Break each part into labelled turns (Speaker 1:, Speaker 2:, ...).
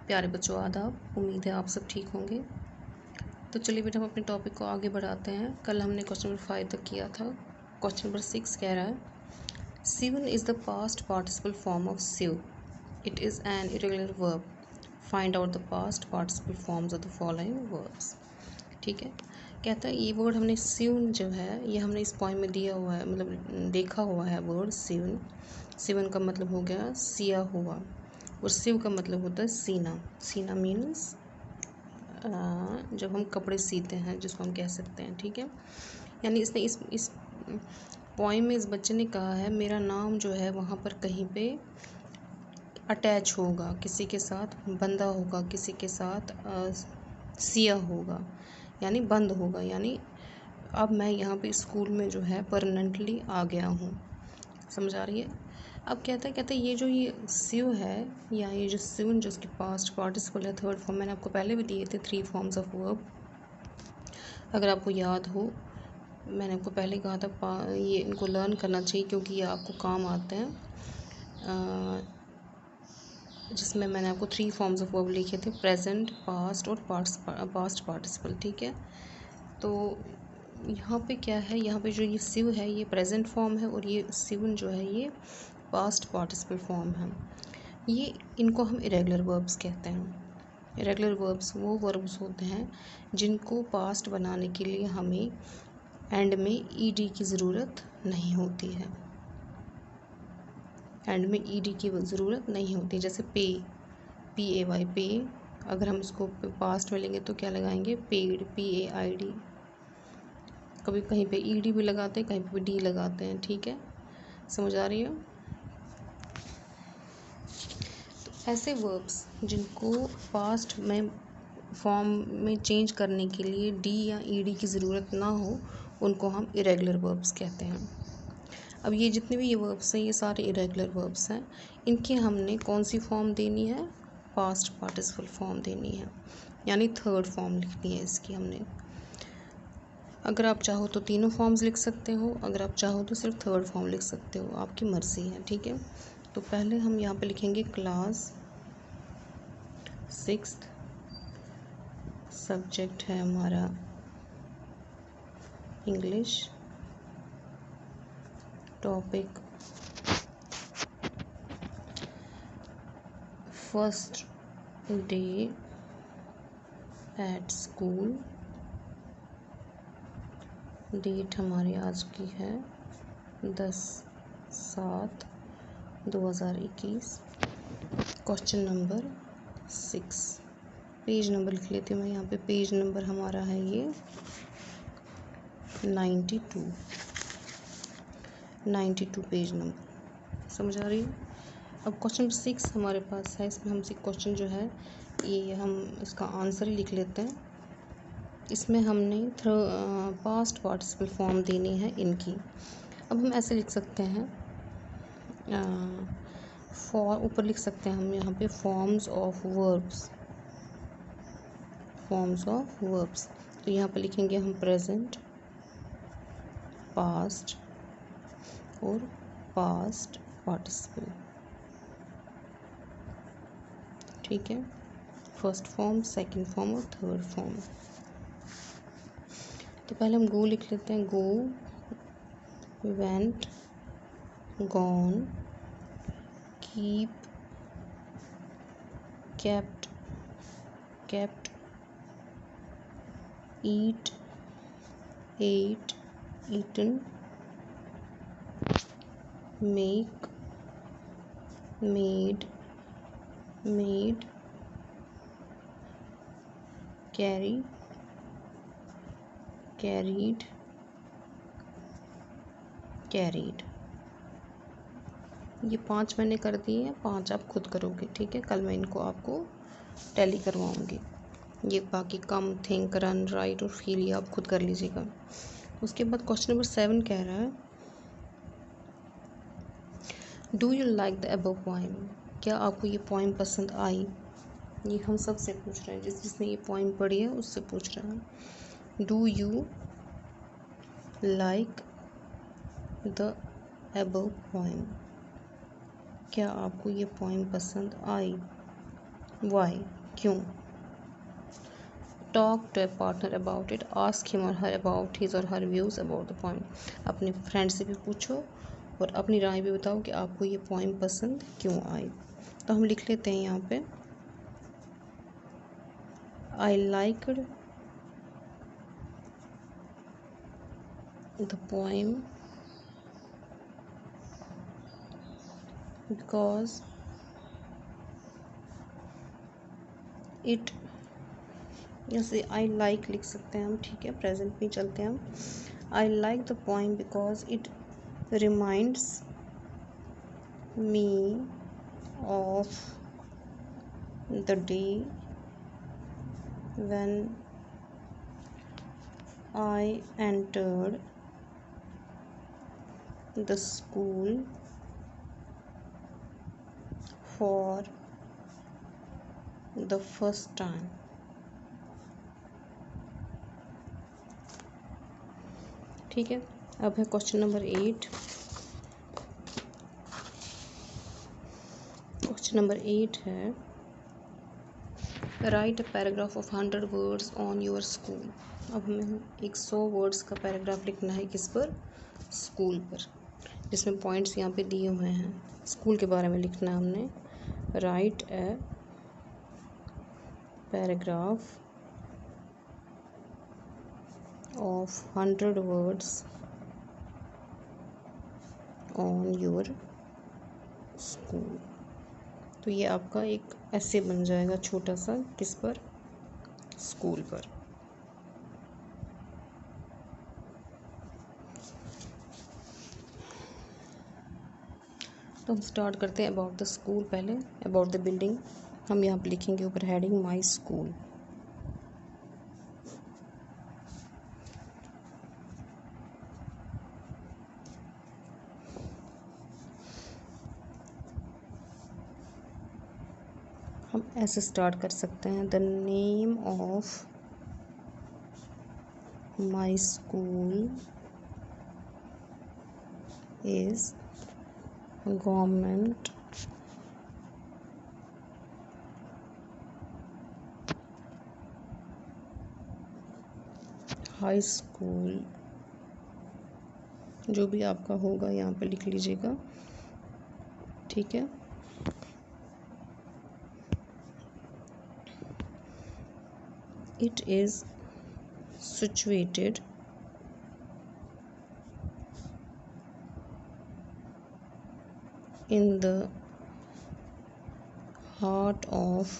Speaker 1: प्यारे बच्चों, आदाब। उम्मीद है आप सब ठीक होंगे। तो चलिए बेटा, हम अपने टॉपिक को आगे बढ़ाते हैं। कल हमने क्वेश्चन नंबर 5 तक किया था। क्वेश्चन नंबर 6 कह रहा है sewn is the past participle form of sew. It is an irregular verb. Find out the past participle forms of the following verbs. ठीक है, कहता है ये वर्ड हमने सीवन जो है ये हमने इस पॉइंट में दिया हुआ है, मतलब देखा हुआ है वर्ड सीवन। सीवन का मतलब हो गया सिया हुआ, और सिव का मतलब होता है सीना। सीना मीन्स जब हम कपड़े सीते हैं, जिसको हम कह सकते हैं। ठीक है, यानी इसने इस पॉइंट में इस बच्चे ने कहा है मेरा नाम जो है वहाँ पर कहीं पे अटैच होगा, किसी के साथ बंधा होगा, किसी के साथ सिया होगा, यानी बंद होगा। यानी अब मैं यहाँ पे स्कूल में जो है परमानेंटली आ गया हूँ। समझ आ रही है? अब कहता है ये सिव है, या ये जो सिवन जो उसकी पास्ट पार्टिसिपल है, थर्ड फॉर्म, मैंने आपको पहले भी दिए थे 3 फॉर्म्स ऑफ वर्ब। अगर आपको याद हो, मैंने आपको पहले कहा था ये इनको लर्न करना चाहिए क्योंकि ये आपको काम आते हैं, जिसमें मैंने आपको 3 फॉर्म्स ऑफ वर्ब लिखे थे, प्रेजेंट, पास्ट और पास्ट पार्टिसिपल। ठीक है, तो यहाँ पे क्या है, यहाँ पे जो ये सिव है ये प्रेजेंट फॉर्म है, और ये सिवन जो है ये पास्ट पार्टिसिपल फॉर्म है। ये इनको हम इरेगुलर वर्ब्स कहते हैं। इरेगुलर वर्ब्स वो वर्ब्स होते हैं जिनको पास्ट बनाने के लिए हमें एंड में ईडी की ज़रूरत नहीं होती है। एंड में ईडी की ज़रूरत नहीं होती। जैसे पे, PAY, पे, अगर हम इसको पास्ट में लेंगे तो क्या लगाएंगे, पेड, PAID। कभी कहीं पे ईडी भी लगाते हैं, कहीं पे डी लगाते हैं। ठीक है, समझ आ रही है? तो ऐसे वर्ब्स जिनको पास्ट में फॉर्म में चेंज करने के लिए डी या ईडी की ज़रूरत ना हो, उनको हम इरेगुलर वर्ब्स कहते हैं। अब ये जितने भी ये वर्ब्स हैं ये सारे इरेगुलर वर्ब्स हैं। इनकी हमने कौन सी फॉर्म देनी है, पास्ट पार्टिसिपल फॉर्म देनी है, यानी थर्ड फॉर्म लिखनी है इसकी हमने। अगर आप चाहो तो तीनों फॉर्म्स लिख सकते हो, अगर आप चाहो तो सिर्फ थर्ड फॉर्म लिख सकते हो, आपकी मर्ज़ी है। ठीक है, तो पहले हम यहाँ पे लिखेंगे क्लास 6th, सब्जेक्ट है हमारा English, topic first day at school, date हमारी आज की है 10/7/2021। क्वेश्चन नंबर 6, पेज नंबर लिख लेती हूँ मैं यहाँ पे। पेज नंबर हमारा है ये 92 पेज नंबर। समझ आ रही है? अब क्वेश्चन नंबर 6 हमारे पास है। इसमें हमसे क्वेश्चन जो है ये हम इसका आंसर ही लिख लेते हैं। इसमें हमने पास्ट पार्टिसिपल फॉर्म देनी है इनकी। अब हम ऐसे लिख सकते हैं, ऊपर लिख सकते हैं हम यहाँ पे फॉर्म्स ऑफ वर्ब्स। तो यहाँ पे लिखेंगे हम प्रेजेंट, पास्ट और पास्ट पार्टिसिपल। ठीक है, फर्स्ट फॉर्म, सेकंड फॉर्म और थर्ड फॉर्म। तो पहले हम गो लिख लेते हैं। Go, went, gone, keep, kept, eat, ate, eaten, make, made, carry, carried, carried. ये 5 मैंने कर दिए हैं, 5 आप खुद करोगे। ठीक है, कल मैं इनको आपको टैली करवाऊंगी। ये बाकी कम, थिंक, रन, राइट और फील ये आप खुद कर लीजिएगा। उसके बाद क्वेश्चन नंबर 7 कह रहा है do you like the above poem. क्या आपको ये पोएम पसंद आई? ये हम सब से पूछ रहे हैं, जिसने ये पोएम पढ़ी है उससे पूछ रहा है। Do you like the above poem. क्या आपको ये पोएम पसंद आई? वाई? क्यों? Talk to a partner about it, ask him or her about his or her views about the poem. अपने फ्रेंड से भी पूछो और अपनी राय भी बताओ कि आपको ये पोएम पसंद क्यों आई। तो हम लिख लेते हैं यहाँ पे, I liked the poem because it, जैसे आई लाइक लिख सकते हैं हम, ठीक है, प्रेजेंट में चलते हैं हम। I like the poem because it reminds me of the day when I entered the school for the first time। ठीक है, अब है क्वेश्चन नंबर 8। क्वेश्चन नंबर 8 है, right a paragraph of 100 words on your school. अब हमें 100 words का paragraph लिखना है, किस पर? स्कूल पर, जिसमें पॉइंट्स यहाँ पे दिए हुए हैं। स्कूल के बारे में लिखना है हमने। Right a paragraph of 100 words on your school. तो ये आपका एक ऐसे बन जाएगा छोटा सा, किस पर? स्कूल पर। तो हम स्टार्ट करते हैं अबाउट द स्कूल। पहले अबाउट द बिल्डिंग हम यहाँ पे लिखेंगे ऊपर हेडिंग माई स्कूल। हम ऐसे स्टार्ट कर सकते हैं, the name of my school is government high school. जो भी आपका होगा यहाँ पे लिख लीजिएगा, ठीक है। It is situated in the heart of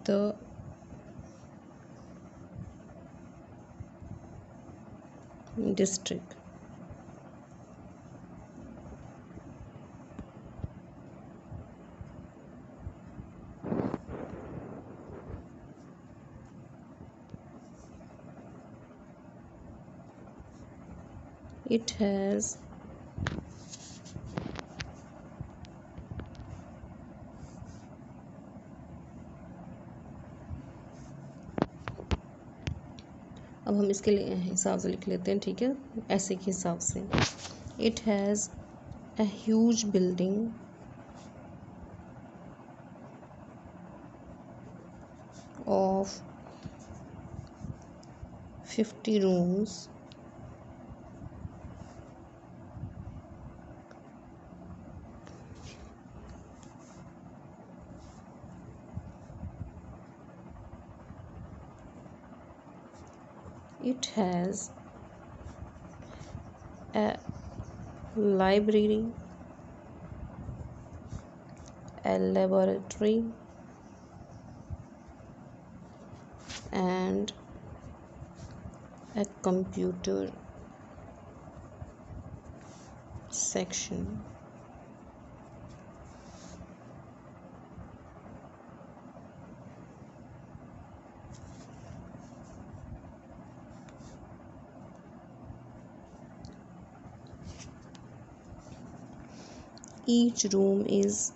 Speaker 1: the district। It has अब हम इसके लिए हिसाब से लिख लेते हैं, ठीक है, ऐसे के हिसाब से। It has a huge building of 50 rooms it has a library, a laboratory and a computer section। Each room is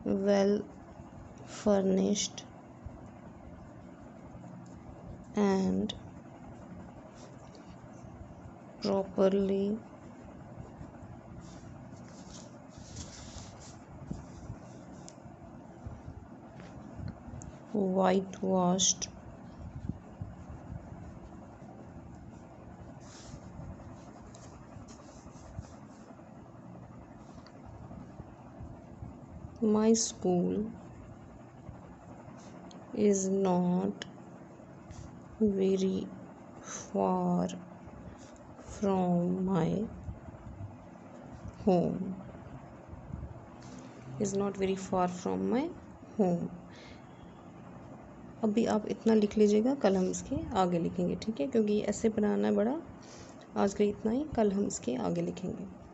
Speaker 1: well furnished and properly whitewashed. My school is not very far from my home. Is not very far from my home. अभी आप इतना लिख लीजिएगा, कल हम इसके आगे लिखेंगे, ठीक है, क्योंकि ऐसे बनाना है बड़ा। आज का इतना ही, कल हम इसके आगे लिखेंगे।